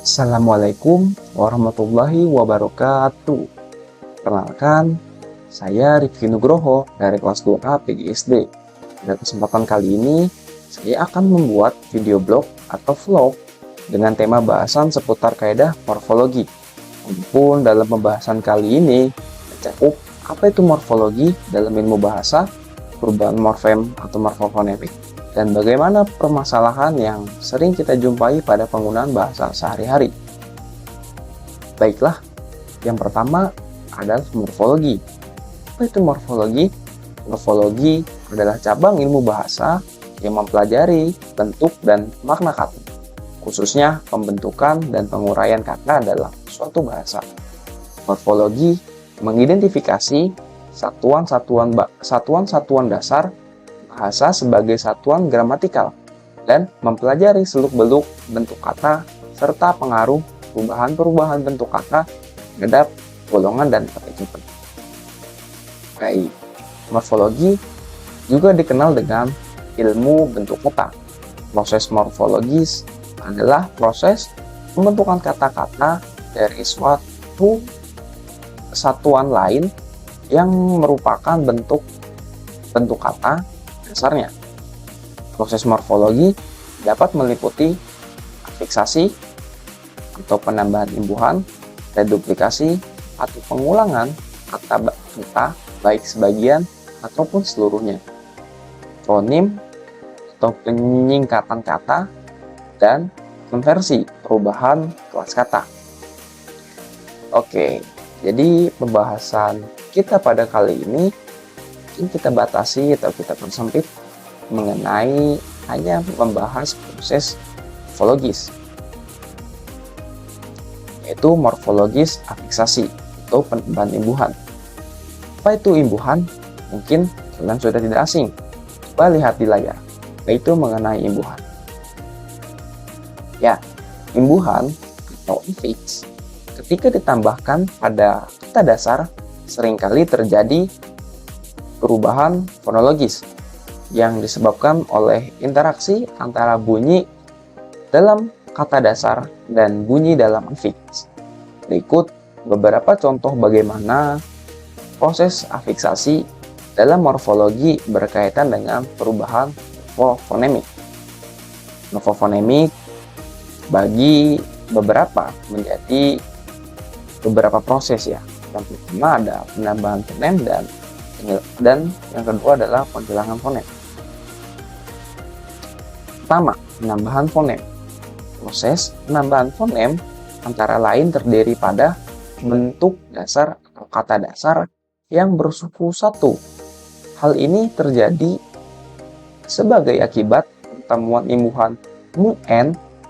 Assalamualaikum warahmatullahi wabarakatuh. Perkenalkan, saya Rifki Nugroho dari kelas 2A PGSD. Pada kesempatan kali ini, saya akan membuat video blog atau vlog dengan tema bahasan seputar kaidah morfologi. Walaupun dalam pembahasan kali ini mencakup apa itu morfologi dalam ilmu bahasa, perubahan morfem atau morfofonemik, dan bagaimana permasalahan yang sering kita jumpai pada penggunaan bahasa sehari-hari. Baiklah, yang pertama adalah morfologi. Apa itu morfologi? Morfologi adalah cabang ilmu bahasa yang mempelajari bentuk dan makna kata, khususnya pembentukan dan penguraian kata dalam suatu bahasa. Morfologi mengidentifikasi satuan-satuan dasar bahasa sebagai satuan gramatikal dan mempelajari seluk-beluk bentuk kata serta pengaruh perubahan-perubahan bentuk kata terhadap golongan dan partisipan. Baik, morfologi juga dikenal dengan ilmu bentuk kata. Proses morfologis adalah proses pembentukan kata-kata dari suatu satuan lain yang merupakan bentuk kata dasarnya. Proses morfologi dapat meliputi afiksasi atau penambahan imbuhan, reduplikasi atau pengulangan kata baik sebagian ataupun seluruhnya, fonim atau penyingkatan kata, dan konversi perubahan kelas kata. Oke, jadi pembahasan kita pada kali ini kita batasi atau kita persempit mengenai hanya membahas proses morfologis, yaitu morfologis afiksasi atau penambahan imbuhan. Apa itu imbuhan? Mungkin kalian sudah tidak asing. Coba lihat di layar, yaitu mengenai imbuhan. Ya, imbuhan atau afiks ketika ditambahkan pada kata dasar seringkali terjadi perubahan fonologis yang disebabkan oleh interaksi antara bunyi dalam kata dasar dan bunyi dalam afiks. Berikut beberapa contoh bagaimana proses afiksasi dalam morfologi berkaitan dengan perubahan morfofonemik. Morfofonemik bagi beberapa menjadi beberapa proses ya. Yang pertama ada penambahan fonem dan yang kedua adalah penghilangan fonem. Pertama, penambahan fonem. Proses penambahan fonem antara lain terdiri pada bentuk dasar atau kata dasar yang bersuku satu. Hal ini terjadi sebagai akibat pertemuan imbuhan mun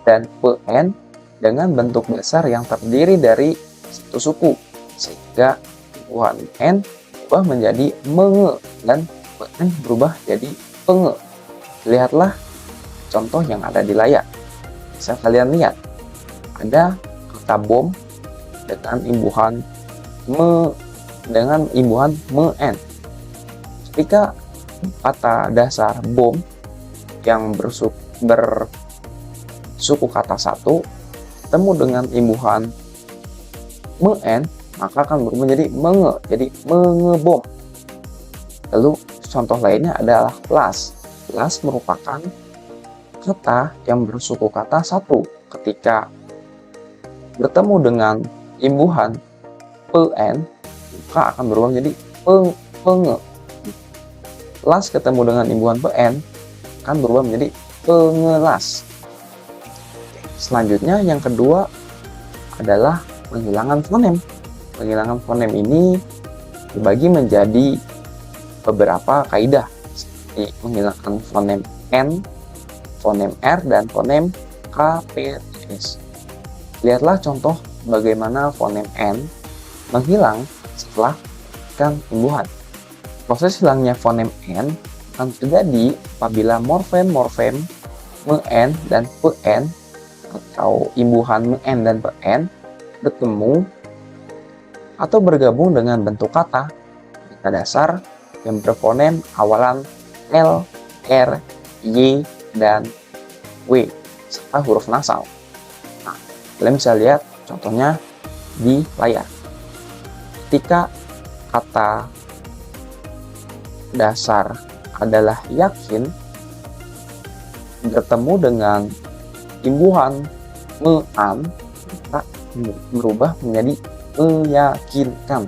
dan pn dengan bentuk dasar yang terdiri dari satu suku, sehingga imbuhan n berubah menjadi menge dan pn berubah jadi penge. Lihatlah contoh yang ada di layar. Bisa kalian lihat ada kata bom dengan imbuhan men. Ketika kata dasar bom yang bersuku kata satu ketemu dengan imbuhan men, maka akan berubah menjadi menge, jadi mengebom. Lalu contoh lainnya adalah las. Las merupakan kata yang bersuku kata satu. Ketika bertemu dengan imbuhan pen, maka akan berubah menjadi penge. Las ketemu dengan imbuhan pen akan berubah menjadi pengelas. Selanjutnya yang kedua adalah penghilangan fonem. Penghilangan fonem ini dibagi menjadi beberapa kaidah, seperti menghilangkan fonem N, fonem R, dan fonem KPTS. Lihatlah contoh bagaimana fonem N menghilang setelah kan imbuhan. Proses hilangnya fonem N akan terjadi apabila morfem-morfem men dan pen atau imbuhan men dan pen bertemu atau bergabung dengan bentuk kata dasar yang berfonem awalan L, R, Y, dan W serta huruf nasal. Nah, Kalian bisa lihat contohnya di layar. Ketika kata dasar adalah yakin bertemu dengan imbuhan mean, maka berubah menjadi meyakinkan.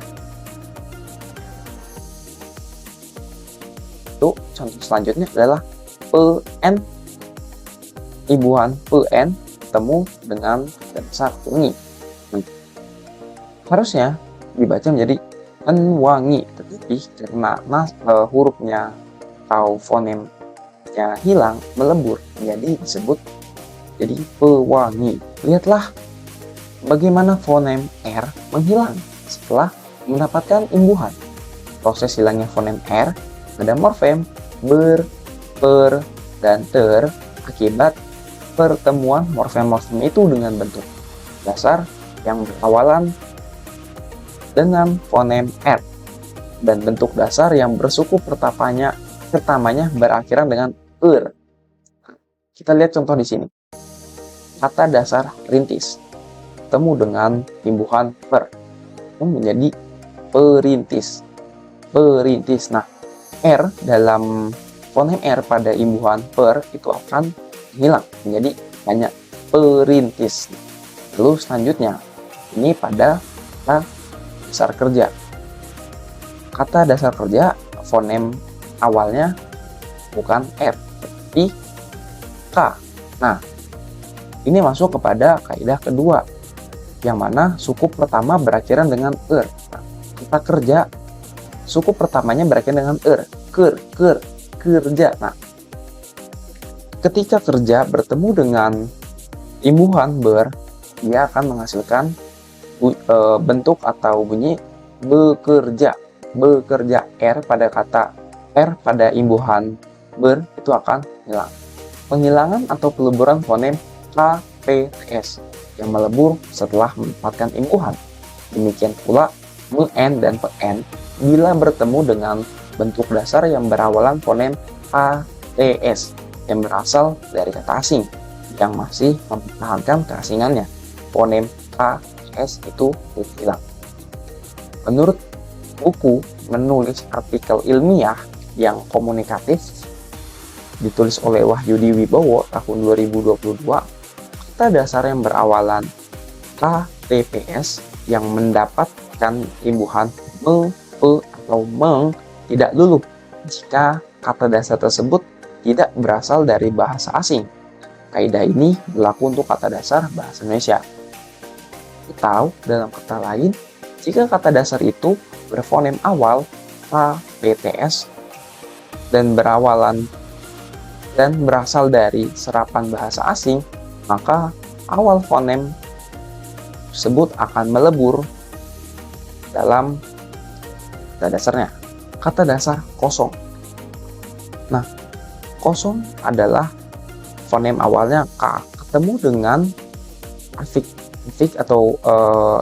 Itu contoh selanjutnya adalah pen, imbuhan pen bertemu dengan dasar wangi. Harusnya dibaca menjadi wangi, tetapi karena hurufnya atau fonemnya hilang, melebur menjadi disebut jadi pewangi. Lihatlah bagaimana fonem R menghilang setelah mendapatkan imbuhan. Proses hilangnya fonem R pada morfem ber, per, dan ter akibat pertemuan morfem-morfem itu dengan bentuk dasar yang berawalan dengan fonem R dan bentuk dasar yang bersuku pertamanya berakhiran dengan er. Kita lihat contoh di sini. Kata dasar rintis bertemu dengan imbuhan per menjadi perintis. Perintis. Nah, R dalam fonem R pada imbuhan per itu akan hilang menjadi hanya perintis. Lalu selanjutnya ini pada kata dasar kerja. Kata dasar kerja fonem awalnya bukan R tapi K. Nah, ini masuk kepada kaidah kedua yang mana suku pertama berakhiran dengan er. Nah, kita kerja suku pertamanya berakhiran dengan er. Kerja. Nah, ketika kerja bertemu dengan imbuhan ber, dia akan menghasilkan bentuk atau bunyi bekerja. R pada kata R pada imbuhan ber itu akan hilang. Penghilangan atau peleburan fonem KPTS yang melebur setelah mendapatkan imbuhan. Demikian pula men dan pen bila bertemu dengan bentuk dasar yang berawalan fonem ATS yang berasal dari kata asing yang masih mempertahankan keasingannya. Fonem AS itu hilang. Menurut buku menulis artikel ilmiah yang komunikatif ditulis oleh Wahyudi Wibowo tahun 2022, kata dasar yang berawalan KTPS yang mendapatkan imbuhan me, pe, atau meng tidak luluh jika kata dasar tersebut tidak berasal dari bahasa asing. Kaidah ini berlaku untuk kata dasar bahasa Indonesia. Atau dalam kata lain, jika kata dasar itu berfonem awal KPTS dan berasal dari serapan bahasa asing, maka awal fonem tersebut akan melebur dalam kata dasarnya. Kata dasar kosong. Nah, kosong adalah fonem awalnya K ketemu dengan prefix atau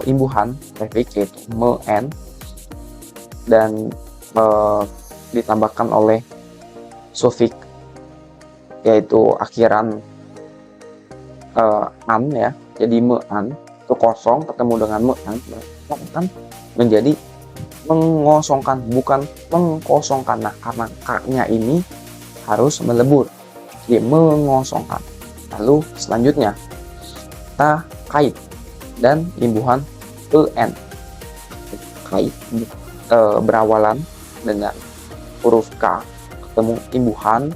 imbuhan prefix yaitu men dan ditambahkan oleh sufik yaitu akhiran an ya, jadi mean itu kosong ketemu dengan mean akan menjadi mengosongkan, bukan mengkosongkan. Nah, karena k-nya ini harus melebur jadi mengosongkan. Lalu selanjutnya kata kait dan imbuhan en. Kait berawalan dengan huruf K ketemu imbuhan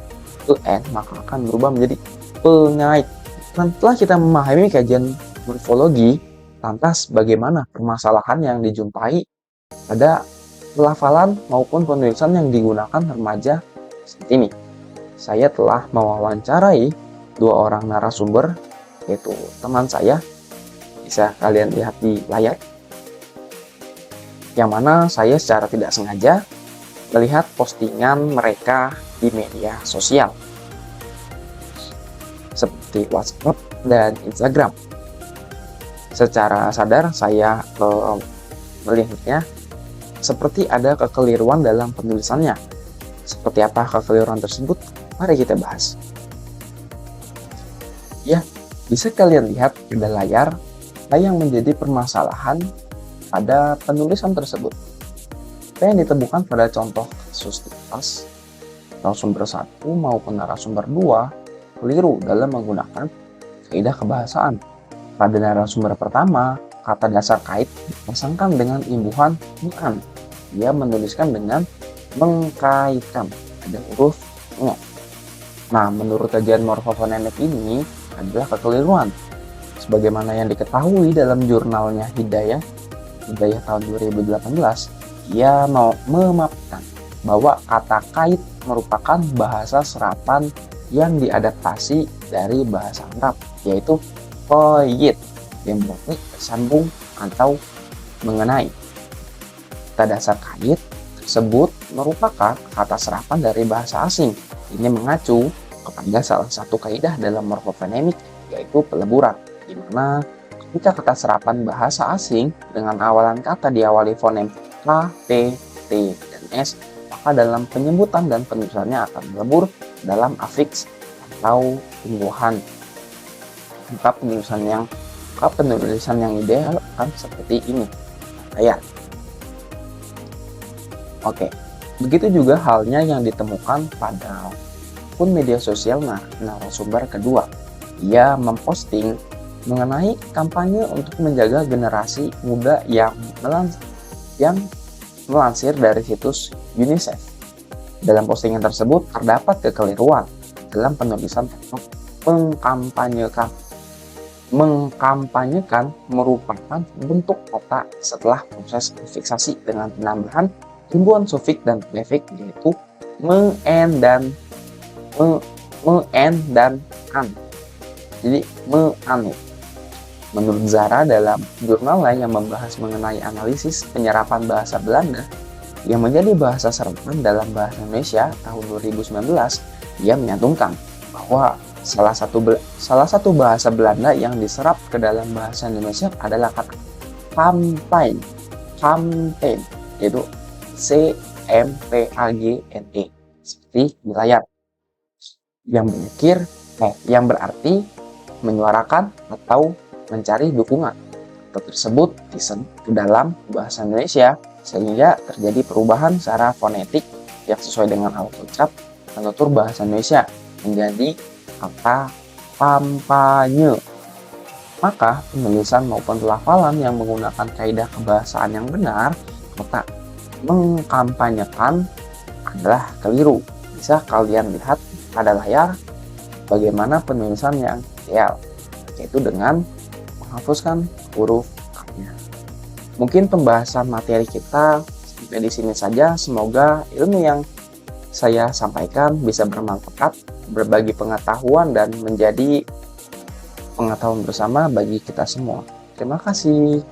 en, maka akan berubah menjadi pengait. Setelah kita memahami kajian morfologi, lantas bagaimana permasalahan yang dijumpai pada pelafalan maupun penulisan yang digunakan remaja saat ini? Saya telah mewawancarai dua orang narasumber, yaitu teman saya, bisa kalian lihat di layar, yang mana saya secara tidak sengaja melihat postingan mereka di media sosial seperti WhatsApp dan Instagram. Secara sadar saya melihatnya seperti ada kekeliruan dalam penulisannya. Seperti apa kekeliruan tersebut? Mari kita bahas. Ya, bisa kalian lihat di layar Apa yang menjadi permasalahan pada penulisan tersebut? Apa yang ditemukan pada contoh kasus di atas, narasumber 1 maupun narasumber 2 keliru dalam menggunakan kaidah kebahasaan. Pada narasumber pertama, kata dasar kait dipasangkan dengan imbuhan "-an". Dia menuliskan dengan mengkaitkan, ada huruf "ng". Nah, menurut kajian morfofonemik ini adalah kekeliruan. Sebagaimana yang diketahui dalam jurnalnya Hidayah tahun 2018, ia mau memaparkan bahwa kata kait merupakan bahasa serapan yang diadaptasi dari bahasa Arab, yaitu qayyid, yang berarti sambung atau mengenai. Kata dasar kait tersebut merupakan kata serapan dari bahasa asing. Ini mengacu kepada salah satu kaidah dalam morfofonemik, yaitu peleburan, di mana ketika kata serapan bahasa asing dengan awalan kata diawali fonem K, P, T, dan S, maka dalam penyebutan dan penulisannya akan melebur dalam afiks atau imbuhan. Maka penulisan yang ideal akan seperti ini. Ayat. Oke, begitu juga halnya yang ditemukan pada akun media sosial narasumber kedua. Ia memposting mengenai kampanye untuk menjaga generasi muda yang melansir dari situs UNICEF. Dalam postingan tersebut terdapat kekeliruan dalam penulisan tentang mengkampanyekan merupakan bentuk kata setelah proses fiksasi dengan penambahan imbuhan sufik dan prefik, yaitu me-en dan an. Jadi me-an. Menurut Zara dalam jurnal lain yang membahas mengenai analisis penyerapan bahasa Belanda yang menjadi bahasa serapan dalam bahasa Indonesia tahun 2019, ia menyantumkan bahwa salah satu bahasa Belanda yang diserap ke dalam bahasa Indonesia adalah kata campaign, yaitu CMPAGNE, seperti di layar, yang berarti menyuarakan atau mencari dukungan. Kata tersebut diserap ke dalam bahasa Indonesia sehingga terjadi perubahan secara fonetik yang sesuai dengan alfabet penutur bahasa Indonesia menjadi kata kampanye. Maka penulisan maupun pelafalan yang menggunakan kaidah kebahasaan yang benar, kata mengkampanyekan adalah keliru. Bisa kalian lihat pada layar bagaimana penulisan yang ideal, yaitu dengan menghapuskan huruf K-nya. Mungkin pembahasan materi kita sampai di sini saja. Semoga ilmu yang saya sampaikan bisa bermanfaat, berbagi pengetahuan, dan menjadi pengetahuan bersama bagi kita semua. Terima kasih.